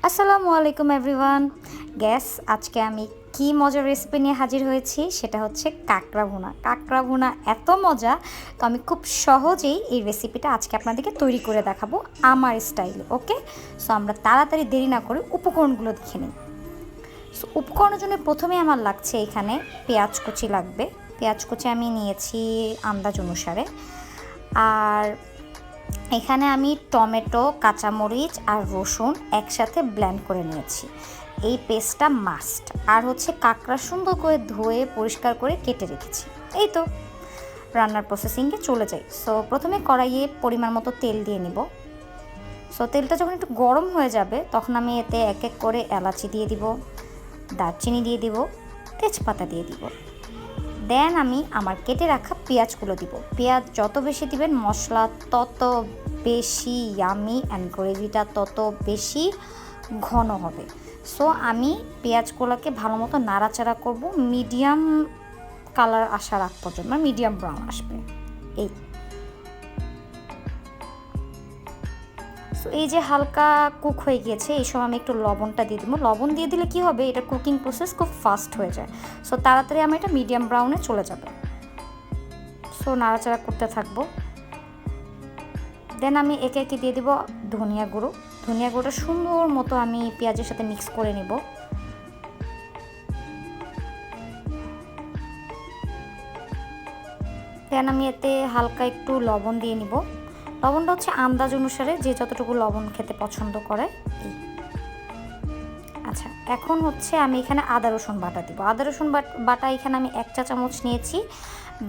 আসসালামু আলাইকুম everyone. Gas আজকে আমি কি মজার রেসিপি নিয়ে হাজির হয়েছি সেটা হচ্ছে কাঁকড়া ভুনা। কাঁকড়া ভুনা এত মজা, তো আমি খুব সহজেই এই রেসিপিটা আজকে আপনাদেরকে তৈরি করে দেখাবো আমার স্টাইলে। ওকে, সো আমরা তাড়াতাড়ি দেরি না করে উপকরণগুলো দেখে নিই। সো উপকরণের জন্য প্রথমে আমার লাগছে এখানে পেঁয়াজ কুচি লাগবে। পেঁয়াজ কুচি আমি নিয়েছি আন্দাজ অনুসারে। আর এখানে আমি টমেটো, কাঁচামরিচ আর রসুন একসাথে ব্লেন্ড করে নিয়েছি। এই পেস্টটা মাস্ট। আর হচ্ছে কাঁকড়া সুন্দর করে ধুয়ে পরিষ্কার করে কেটে রেখেছি। এই তো রান্নার প্রসেসিংয়ে চলে যাই। সো প্রথমে কড়াইয়ে পরিমাণ মতো তেল দিয়ে নিব। সো তেলটা যখন একটু গরম হয়ে যাবে তখন আমি এতে এক এক করে এলাচি দিয়ে দিব, দারচিনি দিয়ে দিব, তেজপাতা দিয়ে দিব। দেন আমি আমার কেটে রাখা পেঁয়াজগুলো দিব। পেঁয়াজ যত বেশি দিবেন মশলা তত বেশি ইয়ামি অ্যান্ড গ্রেভিটা তত বেশি ঘন হবে। সো আমি পেঁয়াজগুলোকে ভালো মতো নাড়াচাড়া করব মিডিয়াম কালার আসার আগ পর্যন্ত, মিডিয়াম ব্রাউন আসবে। এই যে হালকা কুক হয়ে গিয়েছে, এই সময় আমি একটু লবণটা দিয়ে দিব। লবণ দিয়ে দিলে কি হবে, এটা কুকিং প্রসেস খুব ফাস্ট হয়ে যায়। সো তাড়াতাড়ি আমার এটা মিডিয়াম ব্রাউনে চলে যাবে। সো নাড়াচাড়া করতে থাকবো। দেন আমি একে একে দিয়ে দিব ধনিয়া গুঁড়ো। ধনিয়া গুঁড়োটা সুন্দর মতো আমি পেঁয়াজের সাথে মিক্স করে নিব। দেন আমি এতে হালকা একটু লবণ দিয়ে নিব। লবণটা হচ্ছে আন্দাজ অনুসারে, যে যতটুকু লবণ খেতে পছন্দ করে। আচ্ছা, এখন হচ্ছে আমি এখানে আদা রসুন বাটা দিব। আদা রসুন বাটা এখানে আমি 1 চা চামচ নিয়েছি,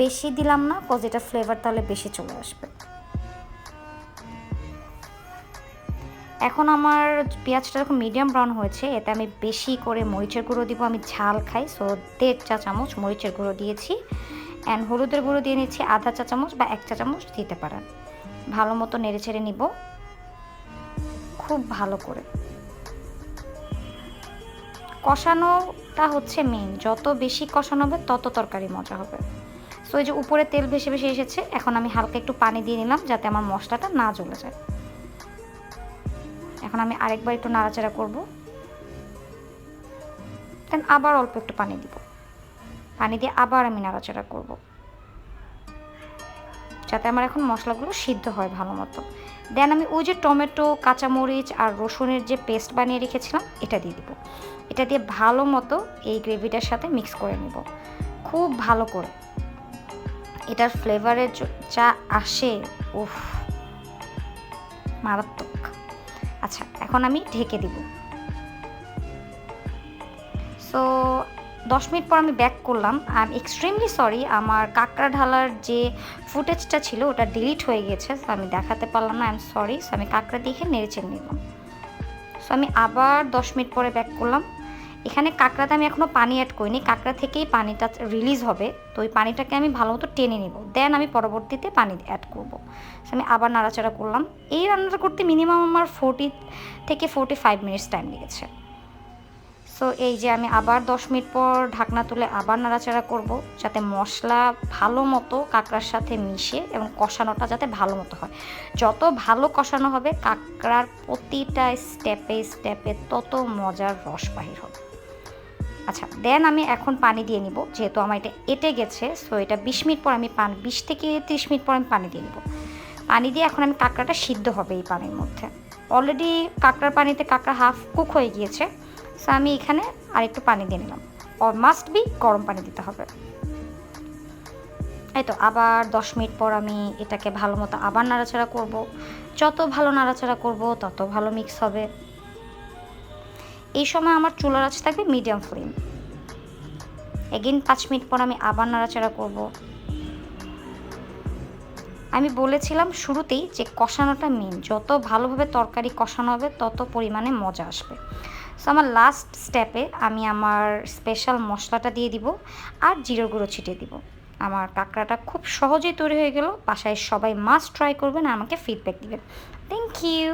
বেশি দিলাম না, কজ এটা ফ্লেভার তাহলে বেশি চলে আসবে। এখন আমার পেঁয়াজটা যখন মিডিয়াম ব্রাউন হয়েছে, এতে আমি বেশি করে মরিচের গুঁড়ো দিব। আমি ঝাল খাই, সো 1.5 চা চামচ মরিচের গুঁড়ো দিয়েছি। অ্যান্ড হলুদের গুঁড়ো দিয়ে নিচ্ছি আধা চা চামচ বা 1 চা চামচ দিতে পারেন। ভালো মতো নেড়ে ছেড়ে নিব খুব ভালো করে। কষানোটা হচ্ছে মেইন, যত বেশি কষানো হবে তত তরকারি মজা হবে। সো এই যে উপরে তেল ভেসে ভেসে এসেছে, এখন আমি হালকা একটু পানি দিয়ে নিলাম যাতে আমার মশলাটা না জ্বলে যায়। এখন আমি আরেকবার একটু নাড়াচাড়া করব। দেন আবার অল্প একটু পানি দিব। পানি দিয়ে আবার আমি নাড়াচাড়া করব যাতে আমার এখন মশলাগুলো সিদ্ধ হয় ভালো মতো। দেন আমি ওই যে টমেটো, কাঁচামরিচ আর রসুনের যে পেস্ট বানিয়ে রেখেছিলাম এটা দিয়ে দিব। এটা দিয়ে ভালো মতো এই গ্রেভিটার সাথে মিক্স করে নেব খুব ভালো করে। এটার ফ্লেভারের যা আসে, উফ, মারাত্মক। আচ্ছা, এখন আমি ঢেকে দিব। সো 10 মিনিট পর আমি ব্যাক করলাম। আই এম এক্সট্রিমলি সরি, আমার কাঁকড়া ঢালার যে ফুটেজটা ছিল ওটা ডিলিট হয়ে গেছে, সো আমি দেখাতে পারলাম না। I am sorry. সো আমি কাঁকড়া দেখে নেড়ে চেড়ে নিলাম। সো আমি আবার 10 মিনিট পরে ব্যাক করলাম। এখানে কাঁকড়াতে আমি এখনও পানি অ্যাড করিনি, কাঁকড়া থেকেই পানিটা রিলিজ হবে, তো ওই পানিটাকে আমি ভালো মতো টেনে নেব। দেন আমি পরবর্তীতে পানি অ্যাড করব। সো আমি আবার নাড়াচাড়া করলাম। এই রান্নাটা করতে মিনিমাম আমার 40 থেকে 45 মিনিটস টাইম লেগেছে। সো এই যে আমি আবার 10 মিনিট পর ঢাকনা তুলে আবার নাড়াচাড়া করব যাতে মশলা ভালো মতো কাঁকড়ার সাথে মিশে এবং কষানোটা যাতে ভালো মতো হয়। যত ভালো কষানো হবে কাঁকড়ার প্রতিটা স্টেপে স্টেপে তত মজার রস বাহির হবে। আচ্ছা, দেন আমি এখন পানি দিয়ে নিব, যেহেতু আমার এটা এঁটে গেছে। সো এটা 20 মিনিট পর আমি 20 থেকে 30 মিনিট পর আমি পানি দিয়ে নিব। পানি দিয়ে এখন আমি কাঁকড়াটা সিদ্ধ হবে এই পানির মধ্যে। অলরেডি কাঁকড়ার পানিতে কাঁকড়া হাফ কুক হয়ে গিয়েছে। সো আমি এখানে আরেকটু পানি দিয়ে নিলাম। মাস্ট বি গরম পানি দিতে হবে। এই তো আবার 10 মিনিট পর আমি এটাকে ভালো মতো আবার নাড়াচাড়া করব। যত ভালো নাড়াচাড়া করব তত ভালো মিক্স হবে। এই সময় আমার চুলার আঁচ থাকবে মিডিয়াম ফ্লেম। এগেইন 5 মিনিট পর আমি আবার নাড়াচাড়া করব। আমি বলেছিলাম শুরুতেই যে কষানোটা মেন, যত ভালোভাবে তরকারি কষানো হবে তত পরিমাণে মজা আসবে। সো আমার লাস্ট স্টেপে আমি আমার স্পেশাল মশলাটা দিয়ে দিব আর জিরার গুঁড়ো ছিটিয়ে দিব। আমার কাঁকড়াটা খুব সহজেই তৈরি হয়ে গেল। বাসায় সবাই মাস্ট ট্রাই করবেন আর আমাকে ফিডব্যাক দিবেন। Thank you.